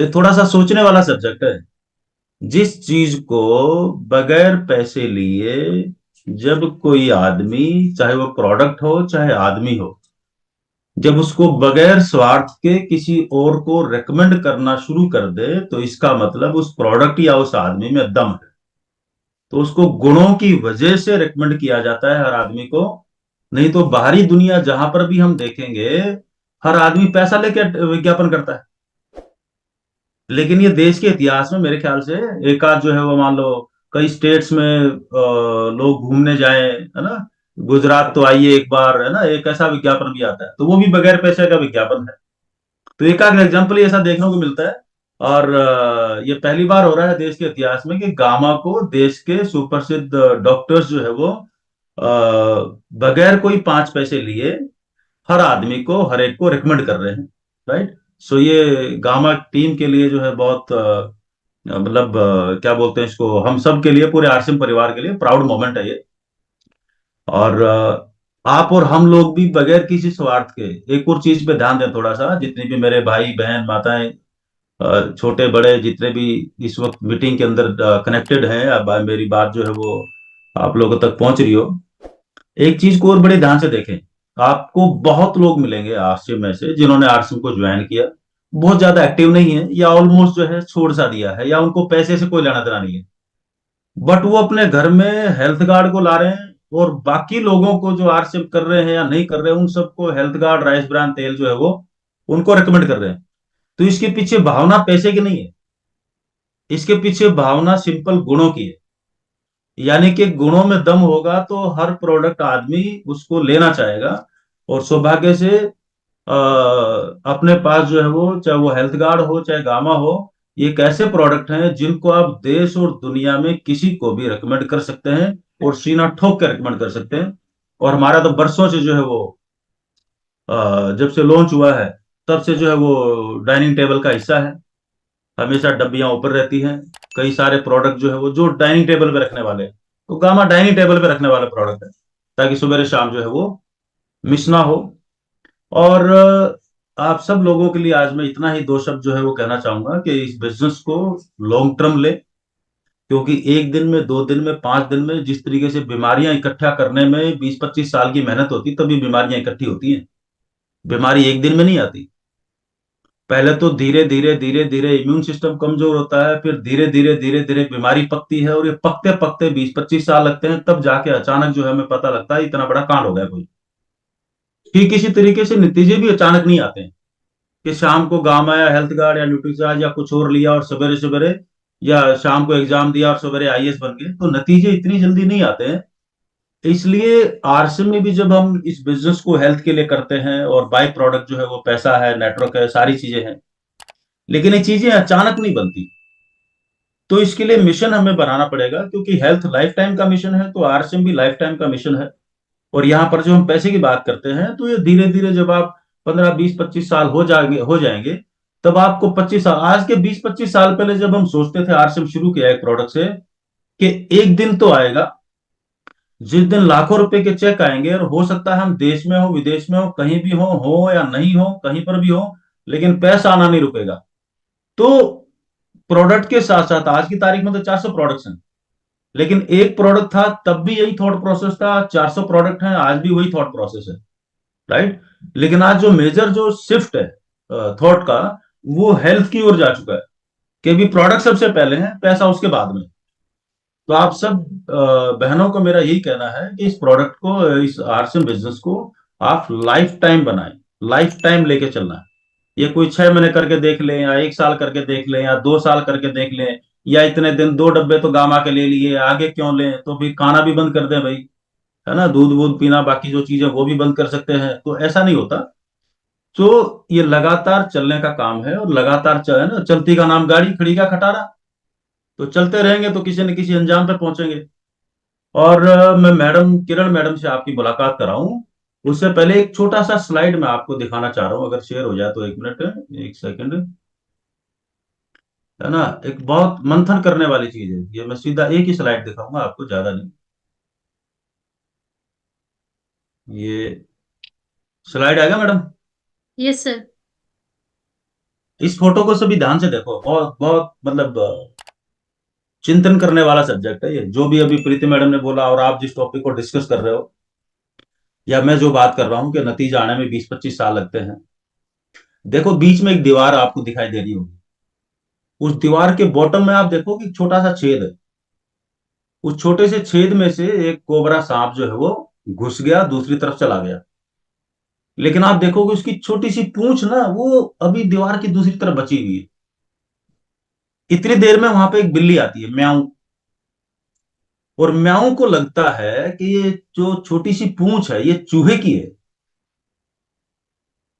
ये थोड़ा सा सोचने वाला सब्जेक्ट है। जिस चीज को बगैर पैसे लिए जब कोई आदमी, चाहे वो प्रोडक्ट हो चाहे आदमी हो, जब उसको बगैर स्वार्थ के किसी और को रेकमेंड करना शुरू कर दे, तो इसका मतलब उस प्रोडक्ट या उस आदमी में दम है। तो उसको गुणों की वजह से रेकमेंड किया जाता है हर आदमी को। नहीं तो बाहरी दुनिया जहां पर भी हम देखेंगे, हर आदमी पैसा लेके विज्ञापन करता है। लेकिन ये देश के इतिहास में मेरे ख्याल से एक आध जो है वो, मान लो कई स्टेट्स में लोग घूमने जाएं, है ना, गुजरात तो आइए एक बार, है ना, एक ऐसा विज्ञापन भी आता है, तो वो भी बगैर पैसे का विज्ञापन है। तो एक आध एग्जाम्पल ऐसा देखने को मिलता है। और ये पहली बार हो रहा है देश के इतिहास में कि गामा को देश के सुप्रसिद्ध डॉक्टर्स जो है वो बगैर कोई 5 पैसे लिए हर आदमी को, हर एक को रिकमेंड कर रहे हैं। राइट। सो ये गामा टीम के लिए जो है बहुत मतलब क्या बोलते हैं इसको, हम सब के लिए, पूरे आरसीएम परिवार के लिए प्राउड मोमेंट है ये। और आप और हम लोग भी बगैर किसी स्वार्थ के एक और चीज पे ध्यान दें थोड़ा सा, जितने भी मेरे भाई बहन माताएं, छोटे बड़े जितने भी इस वक्त मीटिंग के अंदर कनेक्टेड हैं, अब मेरी बात जो है वो आप लोगों तक पहुंच रही हो। एक चीज को और बड़े ध्यान से देखें। आपको बहुत लोग मिलेंगे आरसीएम में से जिन्होंने आरसीएम को ज्वाइन किया, बहुत ज्यादा एक्टिव नहीं है, या ऑलमोस्ट जो है छोड़ सा दिया है, या उनको पैसे से कोई लेना देना नहीं है। बट वो अपने घर में हेल्थ गार्ड को ला रहे हैं, और बाकी लोगों को जो आरसीएम कर रहे हैं या नहीं कर रहे हैं, उन सबको हेल्थ गार्ड राइस ब्रान तेल जो है वो उनको रेकमेंड कर रहे हैं। तो इसके पीछे भावना पैसे की नहीं है, इसके पीछे भावना सिंपल गुणों की है। यानी कि गुणों में दम होगा तो हर प्रोडक्ट आदमी उसको लेना चाहेगा। और सौभाग्य से अपने पास जो है वो, चाहे वो हेल्थ गार्ड हो चाहे गामा हो, ये एक ऐसे प्रोडक्ट हैं जिनको आप देश और दुनिया में किसी को भी रेकमेंड कर सकते हैं, और सीना ठोक के रेकमेंड कर सकते हैं। और हमारा तो बरसों से जो है वो, जब से लॉन्च हुआ है तब से जो है वो डाइनिंग टेबल का हिस्सा है। हमेशा डब्बियां ऊपर रहती हैं। कई सारे प्रोडक्ट जो है वो जो डाइनिंग टेबल पे रखने वाले हैं, तो गामा डाइनिंग टेबल पे रखने वाला प्रोडक्ट है, ताकि सुबह शाम जो है वो मिस ना हो। और आप सब लोगों के लिए आज मैं इतना ही दो शब्द जो है वो कहना चाहूंगा कि इस बिजनेस को लॉन्ग टर्म ले। क्योंकि एक दिन में, 2 दिन में, 5 दिन में जिस तरीके से बीमारियां इकट्ठा करने में 20-25 साल की मेहनत होती, तभी बीमारियां इकट्ठी होती हैं। बीमारी एक दिन में नहीं आती। पहले तो धीरे धीरे धीरे धीरे इम्यून सिस्टम कमजोर होता है, फिर धीरे धीरे धीरे धीरे बीमारी पकती है, और ये पकते पकते 20-25 साल लगते हैं, तब जाके अचानक जो है हमें पता लगता है इतना बड़ा कांड हो गया कोई। ठीक इसी तरीके से नतीजे भी अचानक नहीं आते हैं कि शाम को गामा या हेल्थ गार्ड या न्यूट्रीचार्ज या कुछ और लिया और सवेरे सवेरे, या शाम को एग्जाम दिया और सवेरे आईएएस बन गए, तो नतीजे इतनी जल्दी नहीं आते हैं। इसलिए आरसीएम में भी जब हम इस बिजनेस को हेल्थ के लिए करते हैं, और बाय प्रोडक्ट जो है वो पैसा है, नेटवर्क है, सारी चीजें हैं, लेकिन ये चीजें अचानक नहीं बनती। तो इसके लिए मिशन हमें बनाना पड़ेगा, क्योंकि हेल्थ लाइफ टाइम का मिशन है, तो आरसीएम भी लाइफ टाइम का मिशन है। और यहाँ पर जो हम पैसे की बात करते हैं, तो ये धीरे धीरे जब आप 15-20-25 साल हो जाएंगे, तब आपको 25 साल, आज के 20-25 साल पहले जब हम सोचते थे आरसीएम शुरू किया एक प्रोडक्ट से, कि एक दिन तो आएगा जिस दिन लाखों रुपए के चेक आएंगे, और हो सकता है हम देश में हो विदेश में हो कहीं भी हो या नहीं हो, कहीं पर भी हो, लेकिन पैसा आना नहीं रुकेगा। तो प्रोडक्ट के साथ साथ आज की तारीख में तो 400 प्रोडक्ट्स हैं, लेकिन एक प्रोडक्ट था तब भी यही थॉट प्रोसेस था, 400 प्रोडक्ट हैं आज भी वही थॉट प्रोसेस है। राइट। लेकिन आज जो मेजर जो शिफ्ट है थॉट का, वो हेल्थ की ओर जा चुका है, कि अभी प्रोडक्ट सबसे पहले है, पैसा उसके बाद में। तो आप सब बहनों को मेरा यही कहना है कि इस प्रोडक्ट को, इस आरसीएम बिजनेस को आप लाइफ टाइम बनाएं, लाइफ टाइम लेके चलना है। ये कोई 6 महीने करके देख लें, या 1 साल करके देख लें, या 2 साल करके देख लें, या इतने दिन 2 डब्बे तो गामा के ले लिए, आगे क्यों लें, तो भी खाना भी बंद कर दें भाई, है ना, दूध वूध पीना, बाकी जो चीजें वो भी बंद कर सकते हैं, तो ऐसा नहीं होता। तो ये लगातार चलने का काम है, और लगातार है ना, चलती का नाम गाड़ी, खड़ी का खटारा। तो चलते रहेंगे तो किसी न किसी अंजाम पे पहुंचेंगे। और मैं मैडम किरण मैडम से आपकी मुलाकात कराऊं, उससे पहले एक छोटा सा स्लाइड मैं आपको दिखाना चाह रहा हूं, अगर शेयर हो जाए तो। 1 मिनट, 1 सेकंड, है ना। एक बहुत मंथन करने वाली चीज है ये, मैं सीधा एक ही स्लाइड दिखाऊंगा आपको, ज्यादा नहीं। ये स्लाइड आएगा मैडम? Yes sir. इस फोटो को सभी ध्यान से देखो, बहुत बहुत मतलब चिंतन करने वाला सब्जेक्ट है ये, जो भी अभी प्रीति मैडम ने बोला और आप जिस टॉपिक को डिस्कस कर रहे हो, या मैं जो बात कर रहा हूँ कि नतीजा आने में 20-25 साल लगते हैं। देखो बीच में एक दीवार आपको दिखाई दे रही होगी, उस दीवार के बॉटम में आप देखो कि छोटा सा छेद है। उस छोटे से छेद में से एक कोबरा सांप जो है वो घुस गया, दूसरी तरफ चला गया। लेकिन आप देखोगे उसकी छोटी सी पूंछ ना, वो अभी दीवार की दूसरी तरफ बची हुई है। इतनी देर में वहां पे एक बिल्ली आती है, म्याऊं। और म्याऊं को लगता है कि ये जो छोटी सी पूंछ है ये चूहे की है।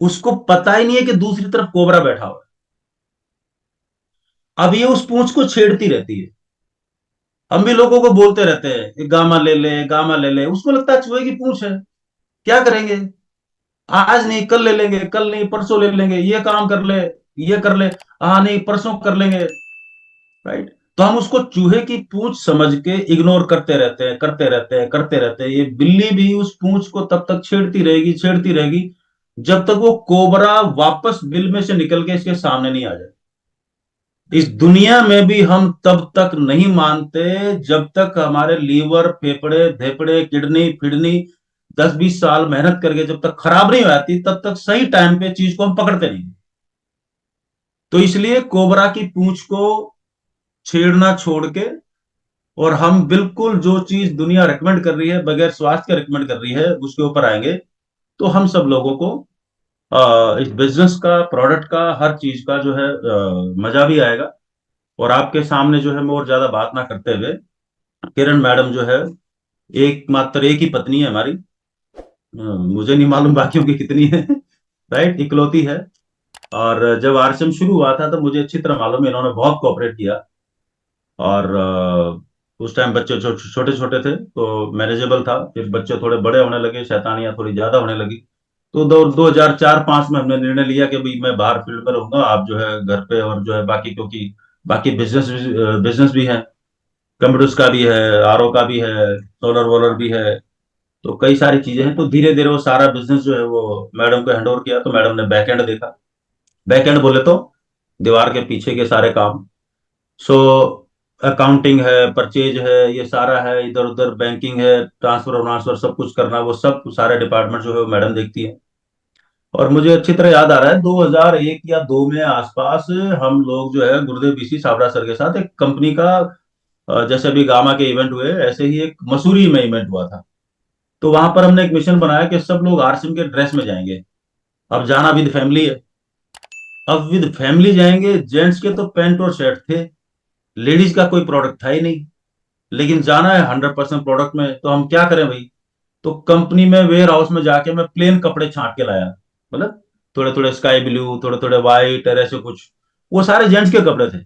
उसको पता ही नहीं है कि दूसरी तरफ कोबरा बैठा हुआ है। अब ये उस पूंछ को छेड़ती रहती है। हम भी लोगों को बोलते रहते हैं, "ये गामा ले ले, गामा ले ले"। उसको लगता है चूहे की पूंछ है, क्या करेंगे, आज नहीं कल ले लेंगे, कल नहीं परसों ले लेंगे, ये काम कर ले, ये कर ले, हाँ नहीं परसों कर लेंगे। राइट। तो हम उसको चूहे की पूंछ समझ के इग्नोर करते रहते हैं, करते रहते हैं, करते रहते हैं। ये बिल्ली भी उस पूंछ को तब तक छेड़ती रहेगी, छेड़ती रहेगी, जब तक वो कोबरा वापस बिल में से निकल के इसके सामने नहीं आ जाए। इस दुनिया में भी हम तब तक नहीं मानते जब तक हमारे लीवर, फेफड़े, धेफड़े, किडनी फिडनी 10-20 साल मेहनत करके जब तक खराब नहीं हो जाती, तब तक सही टाइम पे चीज को हम पकड़ते नहीं। तो इसलिए कोबरा की पूंछ को छेड़ना छोड़ के, और हम बिल्कुल जो चीज दुनिया रिकमेंड कर रही है, बगैर स्वास्थ्य के रिकमेंड कर रही है, उसके ऊपर आएंगे। तो हम सब लोगों को इस बिजनेस का, प्रोडक्ट का, हर चीज का जो है मजा भी आएगा। और आपके सामने जो है मैं और ज्यादा बात ना करते हुए, किरण मैडम जो है, एक मात्र एक ही पत्नी है हमारी। मुझे नहीं मालूम बाकियों की कितनी है। राइट, इकलौती है। और जब आरसीएम शुरू हुआ था तो मुझे अच्छी तरह मालूम है, इन्होंने बहुत कोऑपरेट किया। और उस टाइम बच्चे छोटे छोटे थे तो मैनेजेबल था। फिर बच्चे थोड़े बड़े होने लगे, शैतानियां थोड़ी ज्यादा होने लगी। तो 2004-5 में हमने निर्णय लिया कि भाई मैं बाहर फील्ड में रहूंगा, आप जो है घर पे, और जो है बाकी, क्योंकि बाकी बिजनेस भी है, कंप्यूटर्स का भी है, आरओ का भी है, सोलर वोलर भी है। तो कई सारी चीजें हैं। तो धीरे धीरे वो सारा बिजनेस जो है वो मैडम को हैंड ओवर किया। तो मैडम ने बैक एंड देखा। बैक एंड बोले तो दीवार के पीछे के सारे काम। सो अकाउंटिंग है, परचेज है, ये सारा है, इधर उधर बैंकिंग है, ट्रांसफर ट्रांसफर सब कुछ करना, वो सब सारे डिपार्टमेंट जो है वो मैडम देखती है। और मुझे अच्छी तरह याद आ रहा है, 2001 या 2 में आसपास हम लोग जो है गुरुदेव बीसी सावरा सर के साथ एक कंपनी का, जैसे अभी गामा के इवेंट हुए ऐसे ही एक मसूरी में इवेंट हुआ था। तो वहां पर हमने एक मिशन बनाया कि सब लोग आरसीएम के ड्रेस में जाएंगे। अब जाना विद फैमिली है। अब विद फैमिली जाएंगे, जेंट्स के तो पैंट और शर्ट थे, लेडीज का कोई प्रोडक्ट था ही नहीं। लेकिन जाना है 100% प्रोडक्ट में, तो हम क्या करें भाई। तो कंपनी में वेयर हाउस में जाके मैं प्लेन कपड़े छांट के लाया। मतलब थोड़े थोड़े स्काई ब्लू, थोड़े थोड़े व्हाइट, ऐसे कुछ। वो सारे जेंट्स के कपड़े थे।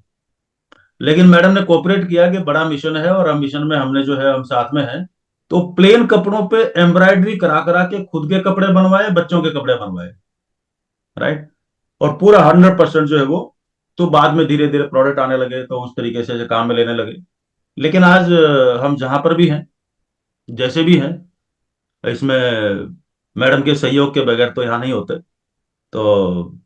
लेकिन मैडम ने कोऑपरेट किया कि बड़ा मिशन है, और हम मिशन में हमने जो है हम साथ में हैं। तो प्लेन कपड़ों पे एम्ब्रॉयडरी करा करा के खुद के कपड़े बनवाए, बच्चों के कपड़े बनवाए। राइट। और पूरा 100% जो है वो, तो बाद में धीरे धीरे प्रोडक्ट आने लगे तो उस तरीके से काम में लेने लगे। लेकिन आज हम जहां पर भी हैं, जैसे भी हैं, इसमें मैडम के सहयोग के बगैर तो यहाँ नहीं होते। तो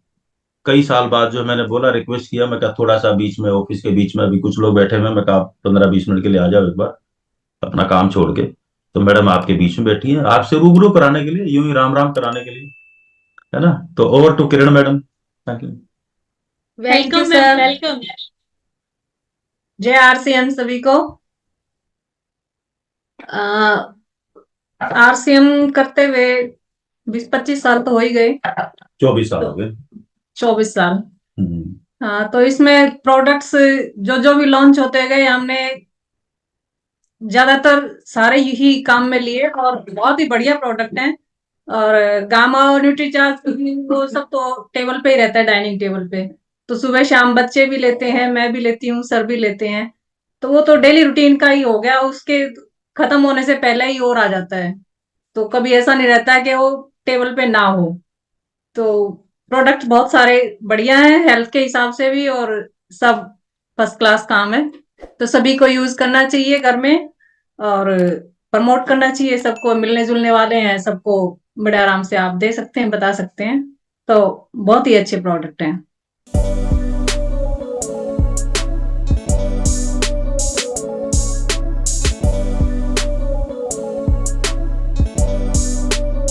कई साल बाद जो मैंने बोला, रिक्वेस्ट किया, मैं कहा थोड़ा सा बीच में, ऑफिस के बीच में अभी कुछ लोग बैठे हुए हैं, मैं कहा 15-20 मिनट के लिए आ जाओ एक बार, अपना काम छोड़ के। तो मैडम आपके बीच में बैठी है, आपसे रूबरू कराने के लिए, यूं ही राम राम कराने के लिए, है ना। तो over to Kiran madam. Thank you. Thank you welcome ma'am, sir. Welcome. जय आरसीएम सभी को। आरसीएम करते हुए 20-25 साल तो हो ही गए। 24 साल तो हो गए। 24 साल। हम्म। हाँ, तो इसमें प्रोडक्ट्स जो जो भी लॉन्च होते गए, हमने ज्यादातर सारे यही काम में लिए और बहुत ही बढ़िया प्रोडक्ट हैं। और गामा और न्यूट्रीचार्ज वो सब तो टेबल पे ही रहता है, डाइनिंग टेबल पे। तो सुबह शाम बच्चे भी लेते हैं, मैं भी लेती हूँ, सर भी लेते हैं। तो वो तो डेली रूटीन का ही हो गया, उसके खत्म होने से पहले ही और आ जाता है। तो कभी ऐसा नहीं रहता है कि वो टेबल पे ना हो। तो प्रोडक्ट बहुत सारे बढ़िया हैं, हेल्थ के हिसाब से भी, और सब फर्स्ट क्लास काम है। तो सभी को यूज करना चाहिए घर में, और प्रमोट करना चाहिए सबको। मिलने जुलने वाले हैं सबको, बड़े आराम से आप दे सकते हैं, बता सकते हैं। तो बहुत ही अच्छे प्रोडक्ट हैं।